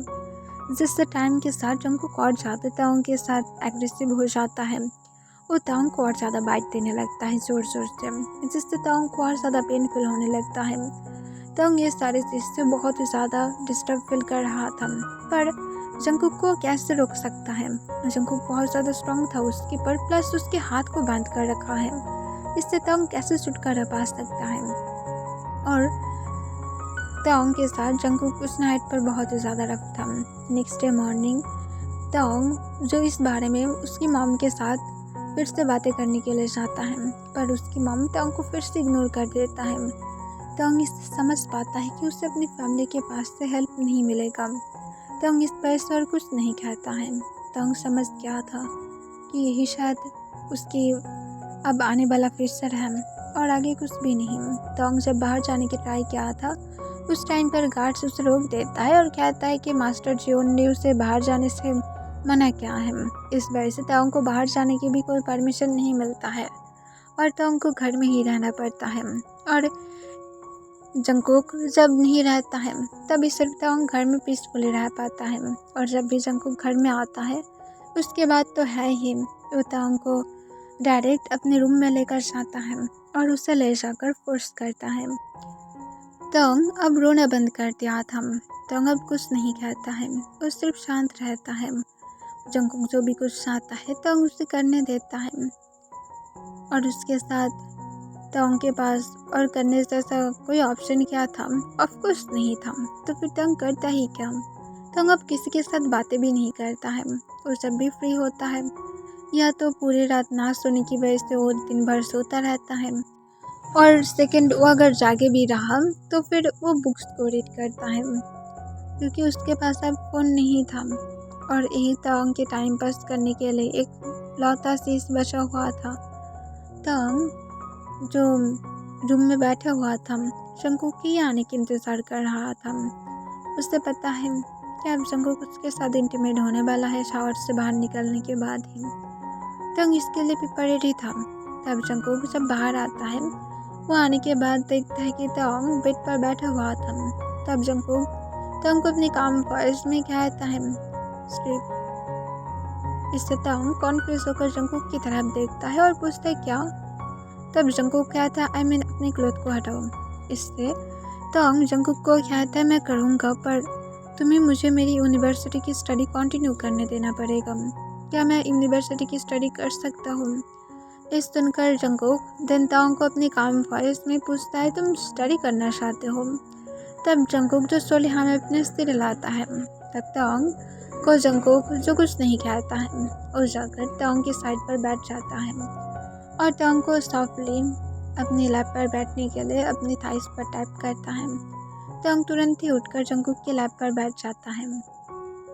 जिससे टाइम के साथ जंगकुक और ज़्यादा तोंग के साथ एग्रेसिव हो जाता है। वो तोंग को और ज़्यादा बाइट देने लगता है ज़ोर ज़ोर से, जिससे तोंग को और ज़्यादा पेनफुल होने लगता है। तोंग ये सारी चीज़ से बहुत ही ज़्यादा डिस्टर्ब फील कर रहा था, पर जंगकुक को कैसे रोक सकता है। जंगकुक बहुत ज़्यादा स्ट्रॉन्ग था उसके पर, प्लस उसके हाथ को बांध कर रखा है। इससे तोंग कैसे छुटकारा पा सकता है। और तोंग के साथ जंगकुक उस नाइट पर बहुत ही ज़्यादा रफ था। नेक्स्ट डे मॉर्निंग तोंग जो इस बारे में उसकी मॉम के साथ फिर से बातें करने के लिए जाता है, पर उसकी मॉम तोंग को फिर से इग्नोर कर देता है। तोंग इससे समझ पाता है कि उसे अपनी फैमिली के पास से हेल्प नहीं मिलेगा। तोंग इस पर से और कुछ नहीं कहता है। तोंग समझ गया था कि यही शायद उसकी अब आने वाला फ्यूचर है और आगे कुछ भी नहीं। तोंग जब बाहर जाने की ट्राई किया था, उस टाइम पर गार्ड्स उसे रोक देता है और कहता है कि मास्टर जियोन ने उसे बाहर जाने से मना किया है। इस वजह से तोंग को बाहर जाने की भी कोई परमिशन नहीं मिलता है और तोंग को घर में ही रहना पड़ता है। और जंगकुक जब नहीं रहता है तभी सिर्फ तोंग घर में पीसफुली रह पाता है, और जब भी जंगकुक घर में आता है उसके बाद तो है ही, वो तोंग को डायरेक्ट अपने रूम में लेकर जाता है और उसे ले जाकर फोर्स करता है। तोंग अब रोना बंद कर दिया था। तोंग अब कुछ नहीं कहता है, वो सिर्फ शांत रहता है। जंगकुक जो भी कुछ चाहता है तोंग उसे करने देता है, और उसके साथ तोंग के पास और करने जैसा कोई ऑप्शन क्या था, ऑफ कोर्स नहीं था। तो फिर तोंग करता ही क्या। तोंग अब किसी के साथ बातें भी नहीं करता है। वो जब भी फ्री होता है या तो पूरी रात ना सोने की वजह से वो दिन भर सोता रहता है, और सेकंड वो अगर जागे भी रहा तो फिर वो बुक्स को रीड करता है, क्योंकि उसके पास अब फ़ोन नहीं था और यही तोंग के टाइम पास करने के लिए एक लौता चीज बचा हुआ था। तोंग जो रूम में बैठा हुआ था जंगकुक के आने के इंतज़ार कर रहा था। उसे पता है कि अब जंगकुक उसके साथ इंटीमेट होने वाला है शावर से बाहर निकलने के बाद ही। तोंग इसके लिए प्रिपेयर्ड ही था। तब जंगकुक जब बाहर आता है, वो आने के बाद देखता है कि तोंग बेड पर बैठा हुआ था। तब जंगकुक तोंग को अपनी काम वॉइस में कहता है स्लीप। इससे तोंग कॉन्फ्यूज होकर जंगकुक की तरफ देखता है और पूछता है क्या। तब जंगकुक कहता है आई मीन अपने क्लोथ को हटाओ। इससे तोंग जंगकुक को कहता है मैं करूँगा, पर तुम्हें मुझे मेरी यूनिवर्सिटी की स्टडी कंटिन्यू करने देना पड़ेगा। क्या मैं यूनिवर्सिटी की स्टडी कर सकता हूँ। इस सुनकर जंगकुक देन तोंग को अपनी काम वॉइस में पूछता है तुम स्टडी करना चाहते हो। तब जंगकुक जो सोलिहा में अपने सिर हिलाता है। तब तोंग को जंगकुक जो कुछ नहीं कहता है, वो जाकर तोंग की साइड पर बैठ जाता है और तोंग को सॉफ्टली अपनी लैप पर बैठने के लिए अपनी थाइस पर टैप करता है। तोंग तुरंत ही उठकर जंगकुक की लैप पर बैठ जाता है।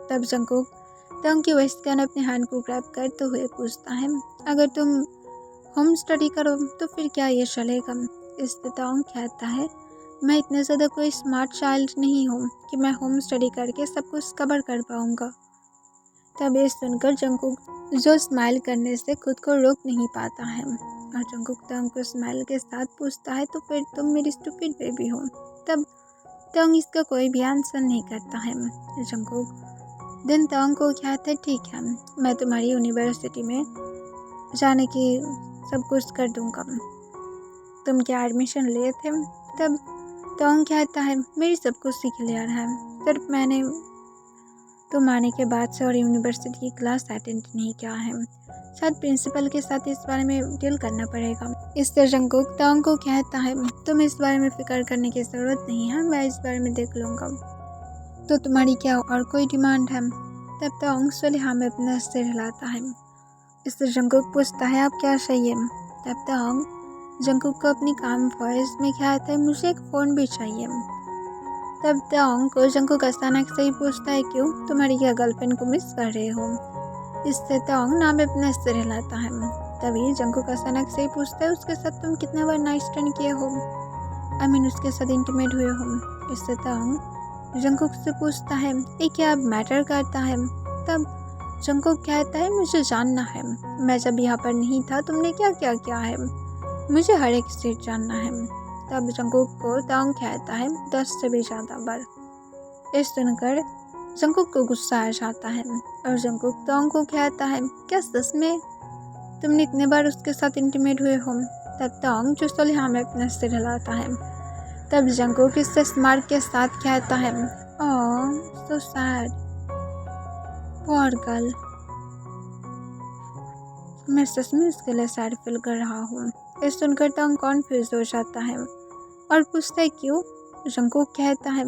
तब जंगकुक तोंग की वेस्ट गन अपने हैंड को ग्रैब करते हुए पूछता है अगर तुम होम स्टडी करो तो फिर क्या ये चलेगा। इससे तोंग कहता है मैं इतना ज़्यादा कोई स्मार्ट चाइल्ड नहीं हूँ कि मैं होम स्टडी करके सब कुछ कवर कर पाऊँगा। तब ये सुनकर जंगकुक जो स्माइल करने से खुद को रोक नहीं पाता है, और जंगकुक तोंग को स्माइल के साथ पूछता है तो फिर तुम मेरी स्टूपिड बेबी हो। तब तोंग इसका कोई भी आंसर नहीं करता है। जंगकुक देन तोंग को कहता है ठीक है, मैं तुम्हारी यूनिवर्सिटी में जाने की सब कुछ कर दूँगा, तुम क्या एडमिशन लिए थे। तब तोंग कहता है मेरी सब कुछ क्लियर है, सिर्फ मैंने तुम आने के बाद से और यूनिवर्सिटी की क्लास अटेंड नहीं किया है, शायद प्रिंसिपल के साथ इस बारे में डील करना पड़ेगा। इससे जंगकुक तोंग को कहता है तुम इस बारे में फिक्र करने की ज़रूरत नहीं है, मैं इस बारे में देख लूँगा। तो तुम्हारी क्या और कोई डिमांड है। तब तोंग सोलिहा में अपना सिर हिलाता है। इससे जंगकुक पूछता है आप क्या चाहिए। तब तोंग जंगकुक को अपनी काम वॉइस में कहता है मुझे एक फ़ोन भी चाहिए। तब तोंग को जंगकुक अचानक से ही पूछता है क्यों, तुम्हारी क्या गर्लफ्रेंड को मिस कर रहे हो। इससे तोंग नाम अपना सिर हिलाता है। तभी जंकुक अचानक से ही पूछता है उसके साथ तुम कितना बार नाइस टर्न किए हो, उसके साथ इंटीमेट हुए हो। इससे तंग जंकुक से पूछता है ये क्या अब मैटर करता है। तब जंकुक कहता है मुझे जानना है, मैं जब यहाँ पर नहीं था तुमने क्या क्या किया है, मुझे हर एक चीज़ जानना है। तब जंकुक को तंग कहता है 10 से भी ज़्यादा बार। ये सुनकर जंकुक को गुस्सा आ जाता है और जंकुक तंग को कहता है क्या सच में तुमने इतने बार उसके साथ इंटीमेट हुए हो। तब तंग जो सलिहा में अपना सिर हिलाता है। तब जंकुक इससे स्मार्ट के साथ कहता है ओह सो सैड पुअर गर्ल, मैं सच में उसके लिए सैड फील कर रहा हूँ। ये सुनकर तंग कॉन्फ्यूज हो जाता है और पूछता है क्यों। जंकुक कहता है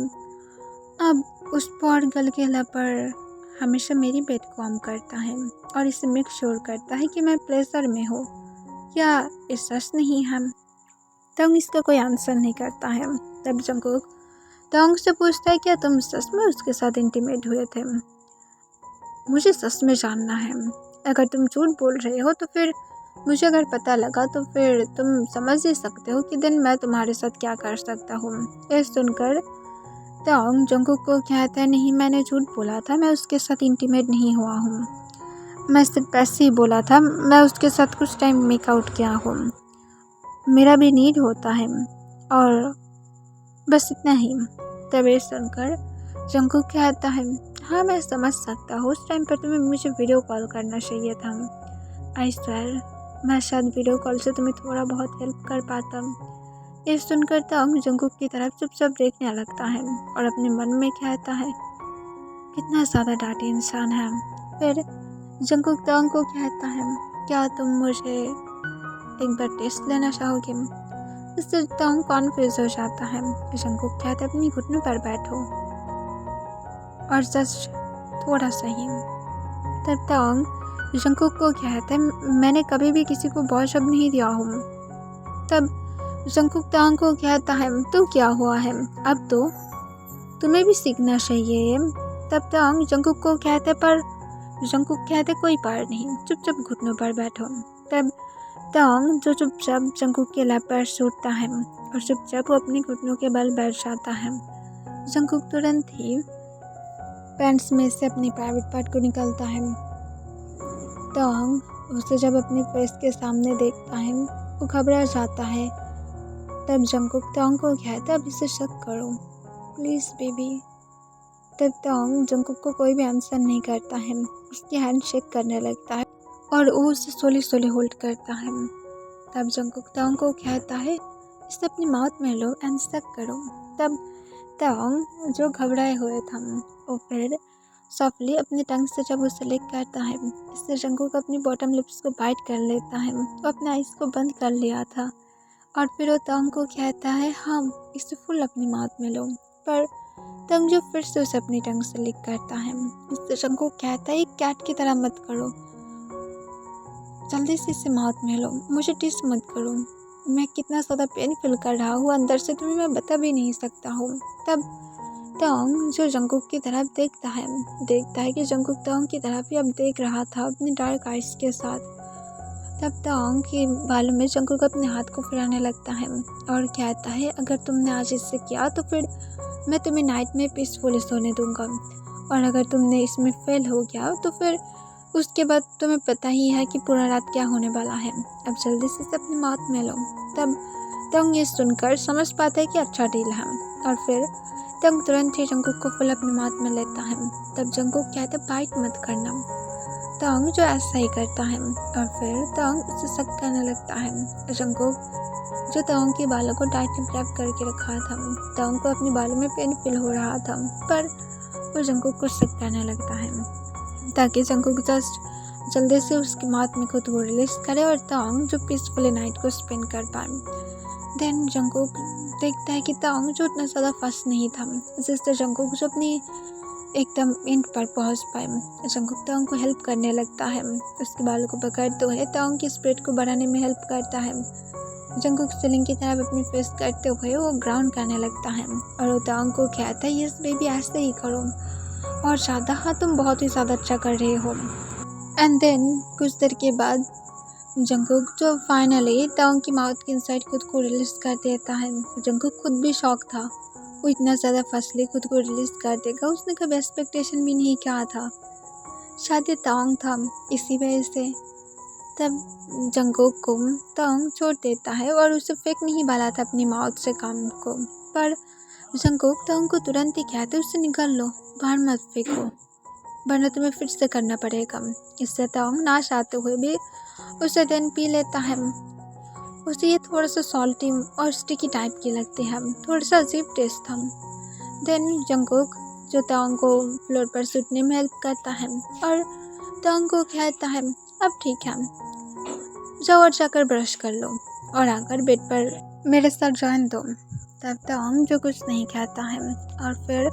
अब उस पुअर गर्ल के लवर हमेशा मेरी बेड को वार्म करता है और इसे मेक श्योर करता है कि मैं प्लेजर में हूँ, क्या ये सच नहीं है। तंग इसका कोई आंसर नहीं करता है। तब जंकुक तंग से पूछता है क्या तुम सच में उसके साथ इंटीमेट हुए थे, मुझे सच में जानना है। अगर तुम झूठ बोल रहे हो तो फिर मुझे अगर पता लगा तो फिर तुम समझ ही सकते हो कि दिन मैं तुम्हारे साथ क्या कर सकता हूँ। ये सुनकर तंग जंकुक को कहता है नहीं मैंने झूठ बोला था, मैं उसके साथ इंटीमेट नहीं हुआ हूँ, मैं सिर्फ ऐसे ही बोला था, मैं उसके साथ कुछ टाइम मेकआउट किया हूँ, मेरा भी नीड होता है और बस इतना ही। तब ये सुनकर जंकुक कहता है हाँ मैं समझ सकता हूँ, उस टाइम पर तुम्हें मुझे वीडियो कॉल करना चाहिए था, आई स्वेयर मैं शायद वीडियो कॉल से तुम्हें थोड़ा बहुत हेल्प कर पाता। ये सुनकर तंग जंकुक की तरफ चुपचाप देखने लगता है और अपने मन में कहता है कितना ज़्यादा डांटी इंसान है। फिर जंकुक तंग को कहता है क्या तुम मुझे एक बार टेस्ट लेना चाहोगे। इससे तंग कॉन्फ्यूज हो जाता है। जंकुक कहता है अपनी घुटनों पर बैठो और जस्ट थोड़ा सा ही। तब तंग जंकुक को कहता है मैंने कभी भी किसी को बहुत शब्द नहीं दिया हूँ। तब जंकुक तंग को कहता है तो क्या हुआ है, अब तो तुम्हें भी सीखना चाहिए। तब तंग जंकुक को कहते पर जंकुक कहते कोई पार नहीं, चुपचाप घुटनों पर बैठो। तब तंग जो चुपचाप जंकुक के लैब पर सूटता है और चुपचाप वो अपने घुटनों के बल बैठ जाता है। जंकुक तुरंत ही पैंट्स में से अपनी प्राइवेट पार्ट को निकालता है। तंग उसे जब अपने फेस के सामने देखता है वो घबरा जाता है। तब जंकुक तंग को कहता अब इसे शक करो प्लीज़ बेबी। तब तंग जंकुक को कोई भी आंसर नहीं करता है, उसकी हैंड शेक करने लगता है और वो उसे सोली सोली होल्ड करता है। तब जंकुक तंग को कहता है इसे अपनी माउथ में लो एंड शक करो। तब तंग जो घबराए हुए था वो फिर सॉफ्टली अपनी टंग से जब उसे लिक करता है, इससे जंकुक अपनी बॉटम लिप्स को बाइट कर लेता है। वो अपने आइज़ को बंद कर लिया था और फिर वो तंग को कहता है हाँ इसे फुल अपनी माउथ में लो। पर तंग जो फिर से उसे अपनी टंग से लिक करता है। इससे जंकुक कहता है एक कैट की तरह मत करो, जल्दी से इसे माउथ में लो, मुझे टिस मत करो, मैं कितना ज़्यादा पेन फील कर रहा हूँ अंदर से तुम्हें मैं बता भी नहीं सकता हूँ। तब तंग जो जंकुक की तरफ देखता है कि जंकुक तंग की तरफ ही अब देख रहा था अपनी डार्क आइज के साथ। तब तंग के बालों में जंकुक अपने हाथ को फिराने लगता है और कहता है अगर तुमने आज इससे किया तो फिर मैं तुम्हें नाइट में पीसफुली सोने दूंगा, और अगर तुमने इसमें फेल हो गया तो फिर उसके बाद तुम्हें पता ही है कि पूरा रात क्या होने वाला है, अब जल्दी से इसे अपनी माउथ में लो। तब तंग ये सुनकर समझ पाता है कि अच्छा डील है और फिर तंग तुरंत ही जंकुक को फुल अपनी माउथ में लेता है। तब जंकुक कहता है बाइट मत करना। तंग जो ऐसा ही करता है और फिर तंग उसे शक करने लगता है। जंकुक जो तंग के बालों को टाइटली ग्रैब करके रखा था, तंग को अपने बालों में पेन फील हो रहा था पर वो जंकुक को शक करने लगता है ताकि जंकुक जस्ट जल्दी से उसकी माउथ में खुद को रिलीज करे और तंग जो पीसफुली नाइट को स्पेंड कर पाए। देन जंकुक देखता है कि तंग जो उतना ज़्यादा फंस नहीं था, जिससे जंकुक जो अपनी एकदम एंड पर पहुंच पाए। जंकुक तंग को हेल्प करने लगता है, उसके बालों को पकड़ते हुए तंग की स्प्रेड को बढ़ाने में हेल्प करता है। जंकुक सीलिंग की तरफ अपनी फेस करते हुए वो ग्राउंड करने लगता है और वो तंग को कहता है यस बेबी ऐसे ही करो और ज़्यादा, हाँ तुम बहुत ही ज़्यादा अच्छा कर रहे हो। एंड देन कुछ देर के बाद जंगकुक जो फाइनली टोंग की माउथ के इनसाइड खुद को रिलीज कर देता है। जंगकुक खुद भी शॉक था, वो इतना ज़्यादा फसली खुद को रिलीज कर देगा, उसने कभी एक्सपेक्टेशन भी नहीं किया था। शायद ये टोंग था, इसी वजह से तब जंगकुक को टोंग छोड़ देता है और उसे फेंक नहीं वाला था अपनी माउथ से काम को, पर जंगकुक टोंग को तुरंत ही कहते उससे निकल लो, बाहर मत फेंको, वरना तुम्हें फिर से करना पड़ेगा। इससे टोंग ना चाहते हुए भी उसे देन पी लेता है। उसे ये थोड़ा सा सॉल्टी और स्टिकी टाइप की लगती है, थोड़ा सा अजीब टेस्ट था। देन जंगकुक जो टोंग को फ्लोर पर सुटने में हेल्प करता है और टोंग को कहता है अब ठीक है, जाओ और जाकर ब्रश कर लो और आकर बेड पर मेरे साथ ज्वाइन दो। तब टोंग जो कुछ नहीं कहता है और फिर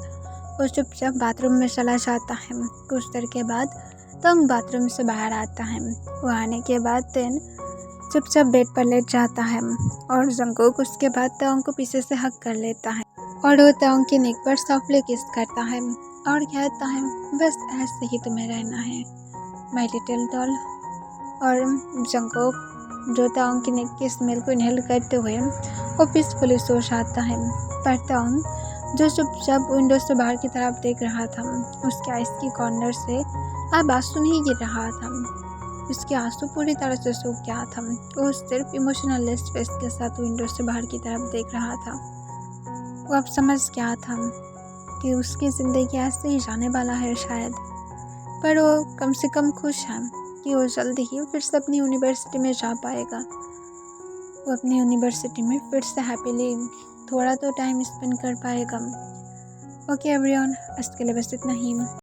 वो चुपचाप बाथरूम में चला जाता है। कुछ देर के बाद टोंग बाथरूम से बाहर आता है। वो आने के बाद देन चुपचाप बेड पर लेट जाता है और जंगकुक उसके बाद टोंग को पीछे से हक कर लेता है और वो टोंग के नेक पर सॉफ्टली किस करता है और कहता है बस ऐसे ही तुम्हें रहना है माय लिटिल डॉल। और जंगकुक जो टोंग की नेक की स्मेल को इनहेल करते हुए वो पीसफुली सो जाता है। पर टोंग जो चुपचाप विंडो से बाहर की तरफ देख रहा था, उसके आइस की कॉर्नर से अब आंसू नहीं गिर रहा था, उसके आंसू पूरी तरह से सूख गया था। वो सिर्फ इमोशनल फेस के साथ विंडो से बाहर की तरफ देख रहा था। वो अब समझ गया था कि उसकी ज़िंदगी ऐसे ही जाने वाला है शायद, पर वो कम से कम खुश है कि वो जल्दी ही फिर से अपनी यूनिवर्सिटी में जा पाएगा। वो अपनी यूनिवर्सिटी में फिर से हैप्पीली थोड़ा तो टाइम स्पेंड कर पाएगा। ओके एवरीवन, आज के लिए बस इतना ही।